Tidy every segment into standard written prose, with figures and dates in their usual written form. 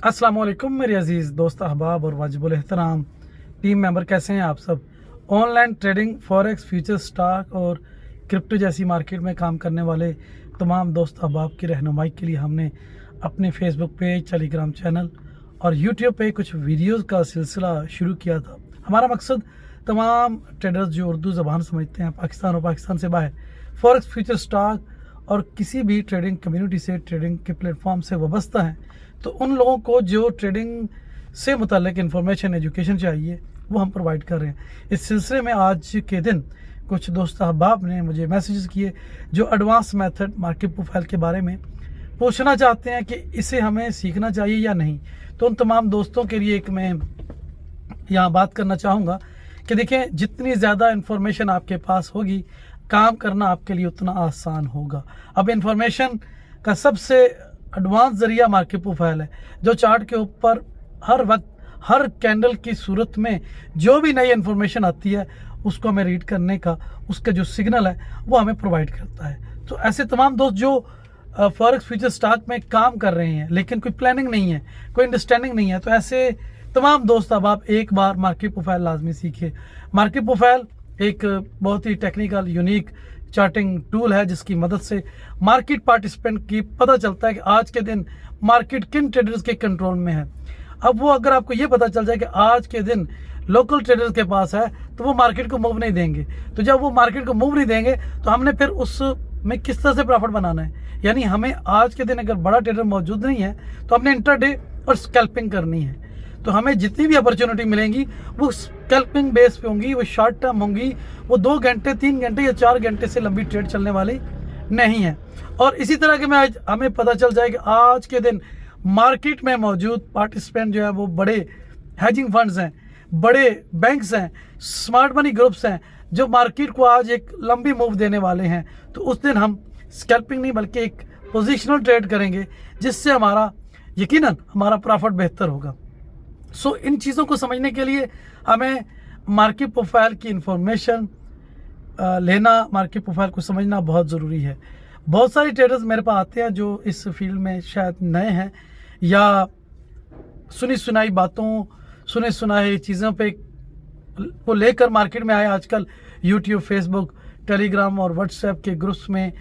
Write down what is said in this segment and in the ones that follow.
अस्सलाम वालेकुम मेरे अजीज़ दोस्त अहबाब और वाजिबुल एहतराम टीम मेंबर, कैसे हैं आप सब। Online trading, forex, future, stock और क्रिप्टो जैसी मार्केट में काम करने वाले तमाम दोस्त अहबाब की रहनुमाई के लिए हमने अपने फेसबुक पेज, टेलीग्राम चैनल और यूट्यूब पे कुछ वीडियोस का सिलसिला शुरू किया था। हमारा मकसद तमाम ट्रेडर्स जो उर्दू ज़बान समझते हैं, पाकिस्तान और पाकिस्तान से बाहर, फॉरेक्स, फ्यूचर, स्टॉक और किसी भी ट्रेडिंग कम्युनिटी से, ट्रेडिंग के प्लेटफॉर्म से वाबस्ता हैं, तो उन लोगों को जो ट्रेडिंग से मुतल्लिक इन्फॉर्मेशन, एजुकेशन चाहिए, वो हम प्रोवाइड कर रहे हैं। इस सिलसिले में आज के दिन कुछ दोस्त अहबाब ने मुझे मैसेजेस किए जो एडवांस मेथड मार्केट प्रोफाइल के बारे में पूछना चाहते हैं कि इसे हमें सीखना चाहिए या नहीं। तो उन तमाम दोस्तों के लिए एक मैं यहाँ बात करना चाहूँगा कि देखें, जितनी ज़्यादा इन्फॉर्मेशन आपके पास होगी, काम करना आपके लिए उतना आसान होगा। अब इन्फॉर्मेशन का सबसे एडवांस ज़रिया मार्केट प्रोफाइल है, जो चार्ट के ऊपर हर वक्त, हर कैंडल की सूरत में जो भी नई इन्फॉर्मेशन आती है उसको हमें रीड करने का, उसका जो सिग्नल है वो हमें प्रोवाइड करता है। तो ऐसे तमाम दोस्त जो फॉरेक्स, फ्यूचर, स्टॉक में काम कर रहे हैं लेकिन कोई प्लानिंग नहीं है, कोई अंडरस्टैंडिंग नहीं है, तो ऐसे तमाम दोस्त अब आप एक बार मार्केट प्रोफाइल लाजमी सीखिए। मार्केट प्रोफाइल एक बहुत ही टेक्निकल, यूनिक चार्टिंग टूल है जिसकी मदद से मार्केट पार्टिसिपेंट की पता चलता है कि आज के दिन मार्केट किन ट्रेडर्स के कंट्रोल में है। अब वो अगर आपको ये पता चल जाए कि आज के दिन लोकल ट्रेडर्स के पास है, तो वो मार्केट को मूव नहीं देंगे। तो जब वो मार्केट को मूव नहीं देंगे तो हमने फिर उसमें किस तरह से प्रॉफिट बनाना है, यानी हमें आज के दिन अगर बड़ा ट्रेडर मौजूद नहीं है तो हमने इंट्राडे और स्कैल्पिंग करनी है। तो हमें जितनी भी अपॉर्चुनिटी मिलेंगी वो स्कैल्पिंग बेस पे होंगी, वो शॉर्ट टर्म होंगी, वो 2 घंटे, 3 घंटे या 4 घंटे से लंबी ट्रेड चलने वाली नहीं है। और इसी तरह के में आज हमें पता चल जाए कि आज के दिन मार्केट में मौजूद पार्टिसिपेंट जो है वो बड़े हेजिंग फंड्स हैं, बड़े बैंक्स हैं, स्मार्ट मनी ग्रुप्स हैं, जो मार्केट को आज एक लंबी मूव देने वाले हैं। तो उस दिन हम स्कैल्पिंग नहीं बल्कि एक पोजिशनल ट्रेड करेंगे, जिससे हमारा यकीनन हमारा प्रॉफिट बेहतर होगा। सो इन चीज़ों को समझने के लिए हमें मार्केट प्रोफाइल की इंफॉर्मेशन लेना, मार्केट प्रोफाइल को समझना बहुत ज़रूरी है। बहुत सारे ट्रेडर्स मेरे पास आते हैं जो इस फील्ड में शायद नए हैं या सुनी सुनाई बातों, सुने सुनाए चीज़ों पे को लेकर मार्केट में आए। आजकल यूट्यूब, फेसबुक, टेलीग्राम और व्हाट्सएप के ग्रुप्स में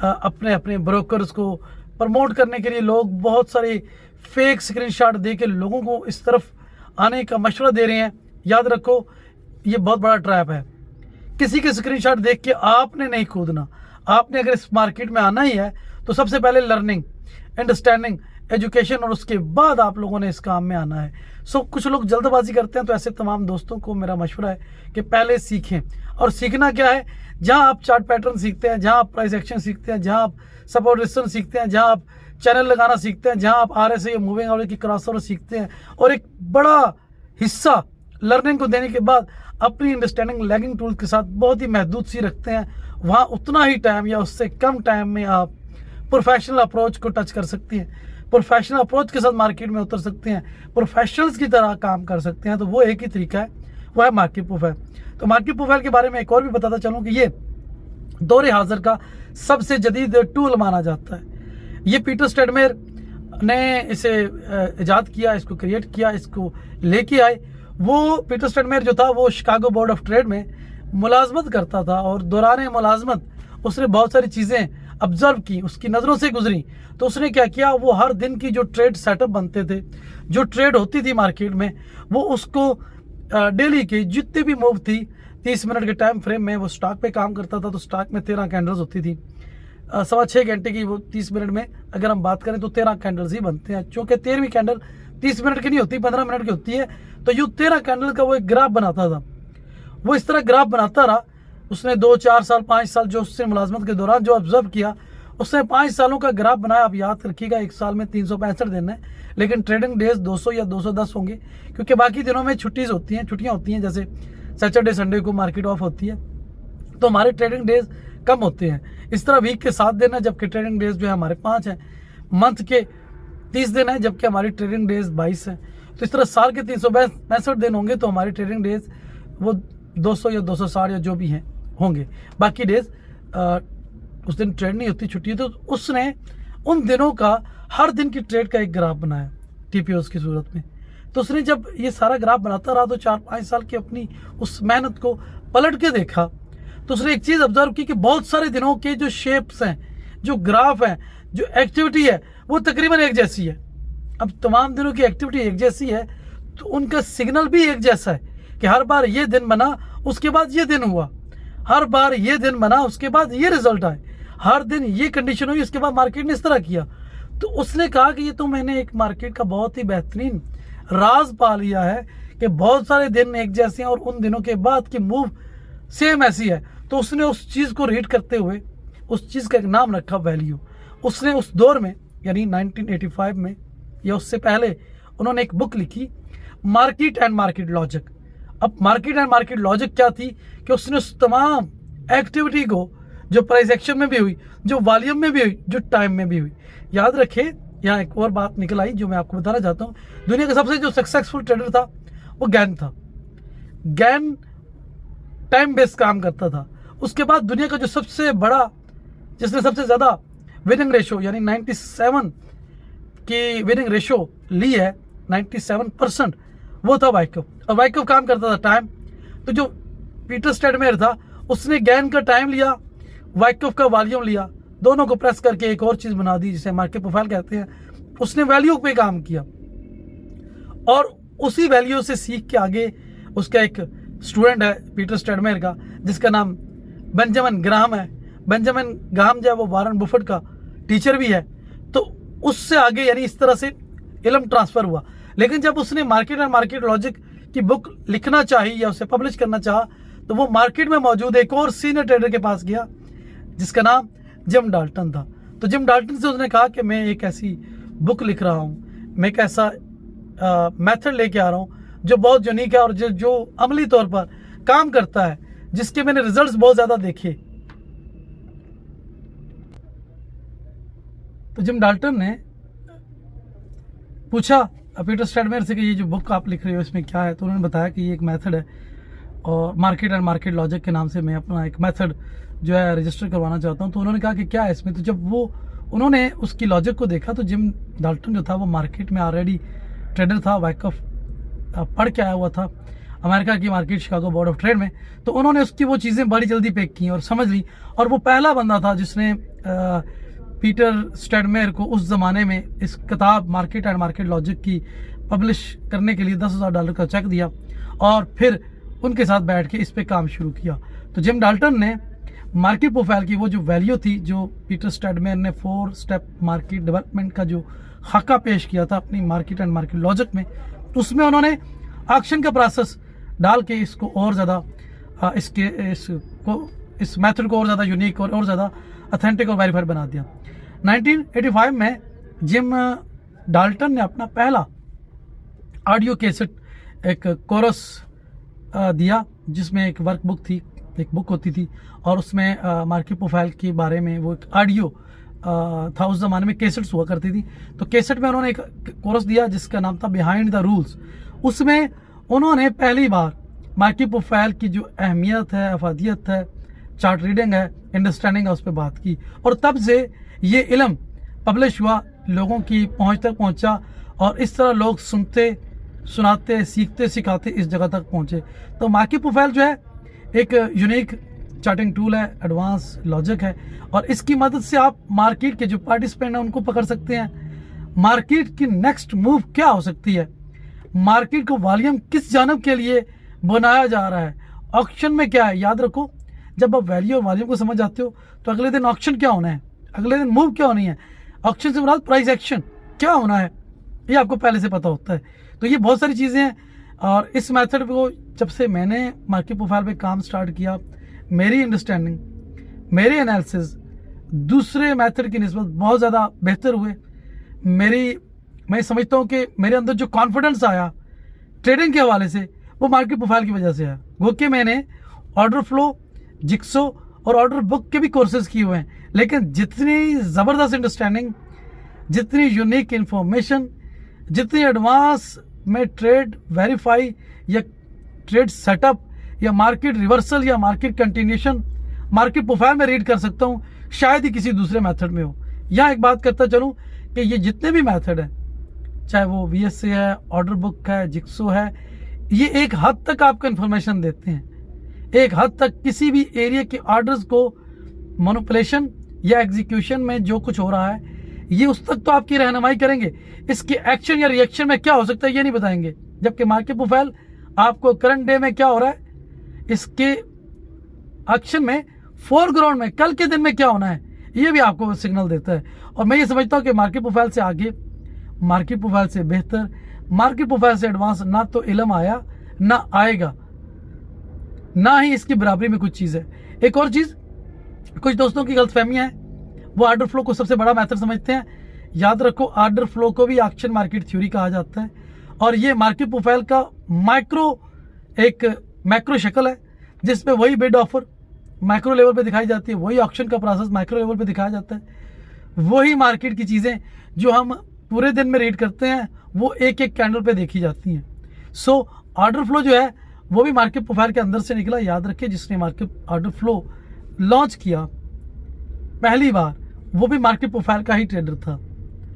अपने अपने ब्रोकर्स को प्रमोट करने के लिए लोग बहुत सारे फेक स्क्रीनशॉट दे के लोगों को इस तरफ आने का मशवरा दे रहे हैं। याद रखो, ये बहुत बड़ा ट्रैप है। किसी के स्क्रीनशॉट देख के आपने नहीं कूदना। आपने अगर इस मार्केट में आना ही है तो सबसे पहले लर्निंग, अंडरस्टैंडिंग, एजुकेशन, और उसके बाद आप लोगों ने इस काम में आना है। कुछ लोग जल्दबाजी करते हैं, तो ऐसे तमाम दोस्तों को मेरा मशवरा है कि पहले सीखें। और सीखना क्या है, जहां आप चार्ट पैटर्न सीखते हैं, जहां आप प्राइस एक्शन सीखते हैं, जहां आप सपोर्ट रेजिस्टेंस सीखते हैं, जहां आप चैनल लगाना सीखते हैं, जहां आप RSI मूविंग एवरेज की क्रॉसओवर सीखते हैं, और एक बड़ा हिस्सा लर्निंग को देने के बाद अपनी अंडरस्टैंडिंग लैगिंग टूल के साथ बहुत ही महदूद सी रखते हैं, वहाँ उतना ही टाइम या उससे कम टाइम में आप प्रोफेशनल अप्रोच को टच कर सकती हैं, प्रोफेशनल अप्रोच के साथ मार्केट में उतर सकते हैं, प्रोफेशनल्स की तरह काम कर सकते हैं। तो वो एक ही तरीका है, वो है मार्केट प्रोफाइल। तो मार्केट प्रोफाइल के बारे में एक और भी बताता चलूँ कि ये दौरे हाजिर का सबसे जदीद टूल माना जाता है। ये पीटर स्टेडमेयर ने इसे इजाद किया, इसको क्रिएट किया, इसको लेके आए। वो पीटर स्टेडमेयर जो था वो शिकागो बोर्ड ऑफ ट्रेड में मुलाजमत करता था, और दौरान मुलाजमत उसने बहुत सारी चीज़ें ऑब्जर्व की, उसकी नज़रों से गुजरी। तो उसने क्या किया, वो हर दिन की जो ट्रेड सेटअप बनते थे, जो ट्रेड होती थी मार्केट में, वो उसको डेली की जितनी भी मूव थी 30 मिनट के टाइम फ्रेम में, वो स्टॉक पे काम करता था। तो स्टॉक में 13 कैंडल्स होती थी, 6.25 घंटे की, वो 30 मिनट में अगर हम बात करें तो 13 कैंडल्स ही बनते हैं। चूँकि 13वीं कैंडल 30 मिनट की नहीं होती, 15 मिनट की होती है। तो यूँ 13 कैंडल का वो एक ग्राफ बनाता था। वो इस तरह ग्राफ बनाता रहा। उसने 2, 4 साल, 5 साल जो उससे मुलाजमत के दौरान जो ऑब्जर्व किया, उसने 5 सालों का ग्राफ बनाया। आप याद रखिएगा, एक साल में 365 दिन है, लेकिन ट्रेडिंग डेज 200 या 210 होंगे, क्योंकि बाकी दिनों में छुट्टियाँ होती हैं, जैसे सैटरडे, संडे को मार्केट ऑफ होती है, तो हमारे ट्रेडिंग डेज कम होते हैं। इस तरह वीक के 7 दिन है, जबकि ट्रेडिंग डेज जो है हमारे 5 हैं। मंथ के 30 दिन है, जबकि हमारी ट्रेडिंग डेज 22 हैं। तो इस तरह साल के 365 दिन होंगे, तो हमारी ट्रेडिंग डेज वो 200 या 260 या जो भी हैं होंगे। बाकी डेज उस दिन ट्रेड नहीं होती, छुट्टी। तो उसने उन दिनों का हर दिन की ट्रेड का एक ग्राफ बनाया। TPOs की सूरत में। तो उसने जब ये सारा ग्राफ बनाता रहा तो 4-5 साल की अपनी उस मेहनत को पलट के देखा तो उसने एक चीज़ ऑब्जर्व की कि बहुत सारे दिनों के जो शेप्स हैं, जो ग्राफ हैं, जो एक्टिविटी है, वो तकरीबन एक जैसी है। अब तमाम दिनों की एक्टिविटी एक जैसी है तो उनका सिग्नल भी एक जैसा है कि हर बार ये दिन बना उसके बाद ये दिन हुआ, हर बार ये दिन बना उसके बाद ये रिजल्ट आए, हर दिन ये कंडीशन हुई उसके बाद मार्केट ने इस तरह किया। तो उसने कहा कि ये तो मैंने एक मार्केट का बहुत ही बेहतरीन राज पा लिया है कि बहुत सारे दिन एक जैसे हैं और उन दिनों के बाद की मूव सेम ऐसी है। तो उसने उस चीज़ को रीड करते हुए उस चीज़ का एक नाम रखा वैल्यू। उसने उस दौर में यानी 1985 में या उससे पहले उन्होंने एक बुक लिखी, मार्केट एंड मार्केट लॉजिक। अब मार्केट एंड मार्केट लॉजिक क्या थी कि उसने उस तमाम एक्टिविटी को जो प्राइस एक्शन में भी हुई, जो वॉल्यूम में भी हुई, जो टाइम में भी हुई। याद रखें, यहाँ एक और बात निकल आई जो मैं आपको बताना चाहता हूँ। दुनिया का सबसे जो सक्सेसफुल ट्रेडर था वो गैन था। गैन टाइम बेस्ड काम करता था। उसके बाद दुनिया का जो सबसे बड़ा, जिसने सबसे ज़्यादा विनिंग रेशो यानी 97 की विनिंग रेशो ली है, 97%, वो था वाइकफ। और वाइकफ काम करता था टाइम। तो जो पीटर स्टैडमेयर था उसने गैन का टाइम लिया, वाइकफ का वॉल्यूम लिया, दोनों को प्रेस करके एक और चीज़ बना दी जिसे मार्केट प्रोफाइल कहते हैं। उसने वैल्यू पे काम किया और उसी वैल्यू से सीख के आगे उसका एक स्टूडेंट है पीटर स्टैडमेयर का जिसका नाम बेंजामिन ग्राहम है। बेंजामिन ग्राहम जो है वो वारन बफेट का टीचर भी है। तो उससे आगे यानी इस तरह से इल्म ट्रांसफर हुआ। लेकिन जब उसने मार्केट एंड मार्केट लॉजिक की बुक लिखना चाहिए या उसे पब्लिश करना चाहा तो वो मार्केट में मौजूद एक और सीनियर ट्रेडर के पास गया जिसका नाम जिम डाल्टन था। तो जिम डाल्टन से उसने कहा कि मैं एक ऐसी बुक लिख रहा हूँ, मैं एक ऐसा मेथड लेके आ रहा हूँ जो बहुत यूनिक है और जो अमली तौर पर काम करता है, जिसके मैंने रिजल्ट्स बहुत ज़्यादा देखे। तो जिम डाल्टन ने पूछा पीटर स्टैडमेयर से कि ये जो बुक आप लिख रहे हो इसमें क्या है। तो उन्होंने बताया कि ये एक मेथड है और मार्केट एंड मार्केट लॉजिक के नाम से मैं अपना एक मेथड जो है रजिस्टर करवाना चाहता हूँ। तो उन्होंने कहा कि क्या है इसमें। तो जब उन्होंने उसकी लॉजिक को देखा तो जिम डाल्टन जो था वो मार्केट में ऑलरेडी ट्रेडर था, वाइकफ पढ़ के आया हुआ था अमेरिका की market, Chicago board of trade में। तो उन्होंने उसकी वो चीज़ें बड़ी जल्दी पैक की और समझ ली। और वो पहला बंदा था जिसने पीटर स्टैडमेयर को उस ज़माने में इस किताब मार्केट एंड मार्केट लॉजिक की पब्लिश करने के लिए $10,000 का चेक दिया और फिर उनके साथ बैठ के इस पे काम शुरू किया। तो जिम डाल्टन ने मार्केट प्रोफाइल की वो जो वैल्यू थी जो पीटर स्टैडमेयर ने 4 स्टेप मार्केट डेवलपमेंट का जो खाका पेश किया था अपनी मार्केट एंड मार्केट लॉजिक में, उसमें उन्होंने ऑक्शन का प्रोसेस डाल के इसको और ज़्यादा इस मेथड को और ज़्यादा यूनिक और ज़्यादा ऑथेंटिक और वेरीफाइड बना दिया। 1985 में जिम डाल्टन ने अपना पहला ऑडियो कैसेट एक कोरस दिया जिसमें एक वर्क बुक थी, एक बुक होती थी और उसमें मार्केट प्रोफाइल के बारे में वो एक ऑडियो था। उस ज़माने में कैसेट्स हुआ करती थी। तो कैसेट में उन्होंने एक कोर्स दिया जिसका नाम था बिहाइंड द रूल्स। उसमें उन्होंने पहली बार मार्केट प्रोफाइल की जो अहमियत है, अफादियत है, चार्ट रीडिंग है, अंडरस्टैंडिंग है, उस पर बात की। और तब से ये इल्म पब्लिश हुआ, लोगों की पहुंच तक पहुंचा और इस तरह लोग सुनते, सुनाते, सीखते, सिखाते इस जगह तक पहुंचे। तो मार्केट प्रोफाइल जो है एक यूनिक चार्टिंग टूल है, एडवांस लॉजिक है और इसकी मदद से आप मार्केट के जो पार्टिसिपेंट हैं उनको पकड़ सकते हैं। मार्केट की नेक्स्ट मूव क्या हो सकती है, मार्केट को वॉल्यूम किस जानब के लिए बनाया जा रहा है, ऑक्शन में क्या है। याद रखो, जब आप वैल्यू और वॉल्यूम को समझ जाते हो तो अगले दिन ऑक्शन क्या होना है, अगले दिन मूव क्या होनी है, ऑक्शन से मुराद प्राइस एक्शन क्या होना है, ये आपको पहले से पता होता है। तो ये बहुत सारी चीज़ें हैं और इस मेथड को जब से मैंने मार्केट प्रोफाइल पे काम स्टार्ट किया, मेरी अंडरस्टैंडिंग, मेरे एनालिसिस दूसरे मेथड की निस्बत बहुत ज़्यादा बेहतर हुए। मैं समझता हूँ कि मेरे अंदर जो कॉन्फिडेंस आया ट्रेडिंग के हवाले से वो मार्केट प्रोफाइल की वजह से है। वो कि मैंने ऑर्डर फ्लो, जिक्सो और ऑर्डर बुक के भी कोर्सेज किए हुए हैं, लेकिन जितनी ज़बरदस्त अंडरस्टैंडिंग, जितनी यूनिक इंफॉर्मेशन, जितनी एडवांस में ट्रेड वेरीफाई या ट्रेड सेटअप या मार्केट रिवर्सल या मार्केट कंटिन्यूशन मार्केट प्रोफाइल में रीड कर सकता हूँ, शायद ही किसी दूसरे मेथड में हो। यहाँ एक बात करता चलूँ कि ये जितने भी मेथड हैं चाहे वो VSA है, ऑर्डर बुक है, जिक्सो है, ये एक हद तक आपको इन्फॉर्मेशन देते हैं। एक हद तक किसी भी एरिया के ऑर्डर्स को मैनिपुलेशन या एग्जीक्यूशन में जो कुछ हो रहा है, ये उस तक तो आपकी रहनुमाई करेंगे। इसके एक्शन या रिएक्शन में क्या हो सकता है ये नहीं बताएंगे। जबकि मार्केट प्रोफाइल आपको करंट डे में क्या हो रहा है, इसके एक्शन में फोरग्राउंड में कल के दिन में क्या होना है, ये भी आपको सिग्नल देता है। और मैं ये समझता हूँ कि मार्केट प्रोफाइल से आगे, मार्केट प्रोफाइल से बेहतर, मार्केट प्रोफाइल से एडवांस ना तो इल्म आया ना आएगा, ना ही इसकी बराबरी में कुछ चीज़ है। एक और चीज़, कुछ दोस्तों की गलतफहमियां हैं, वो ऑर्डर फ्लो को सबसे बड़ा मेथड समझते हैं। याद रखो, ऑर्डर फ्लो को भी एक्शन मार्केट थ्योरी कहा जाता है, और ये मार्केट प्रोफाइल का मैक्रो शक्ल है, जिसमें वही बिड ऑफर माइक्रो लेवल पे दिखाई जाती है, वही ऑक्शन का प्रोसेस माइक्रो लेवल पे दिखाया जाता है, वही मार्केट की चीज़ें जो हम पूरे दिन में रीड करते हैं वो एक एक कैंडल पे देखी जाती हैं। सो ऑर्डर फ्लो जो है वो भी मार्केट प्रोफाइल के अंदर से निकला। याद रखिए, जिसने मार्केट ऑर्डर फ्लो लॉन्च किया पहली बार, वो भी मार्केट प्रोफाइल का ही ट्रेडर था,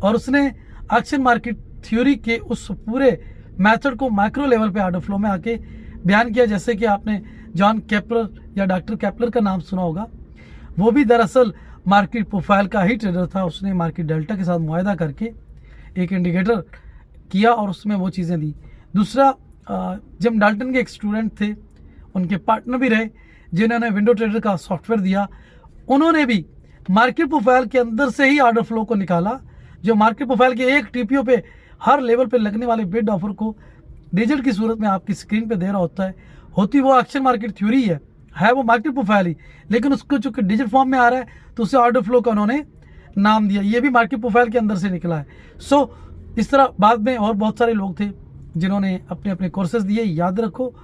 और उसने एक्शन मार्केट थ्योरी के उस पूरे मेथड को माइक्रो लेवल पे ऑर्डर फ्लो में आके बयान किया। जैसे कि आपने जॉन केपलर या डॉक्टर केपलर का नाम सुना होगा, वो भी दरअसल मार्केट प्रोफाइल का ही ट्रेडर था। उसने मार्केट डेल्टा के साथ मुआयदा करके एक इंडिकेटर किया और उसमें वो चीज़ें दी। दूसरा, जिम डाल्टन के एक स्टूडेंट थे, उनके पार्टनर भी रहे, जिन्होंने विंडो ट्रेडर का सॉफ्टवेयर दिया, उन्होंने भी मार्केट प्रोफाइल के अंदर से ही ऑर्डर फ्लो को निकाला, जो मार्केट प्रोफाइल के एक TPO पे हर लेवल पे लगने वाले बिड ऑफर को डिजिट की सूरत में आपकी स्क्रीन पे दे रहा होता है। होती वो एक्शन मार्केट थ्योरी है वो मार्केट प्रोफाइल ही, लेकिन उसको चूंकि डिजिट फॉर्म में आ रहा है तो उसे ऑर्डर फ्लो का उन्होंने नाम दिया। ये भी मार्केट प्रोफाइल के अंदर से निकला है। सो इस तरह बाद में और बहुत सारे लोग थे जिन्होंने अपने अपने कोर्सेज दिए। याद रखो,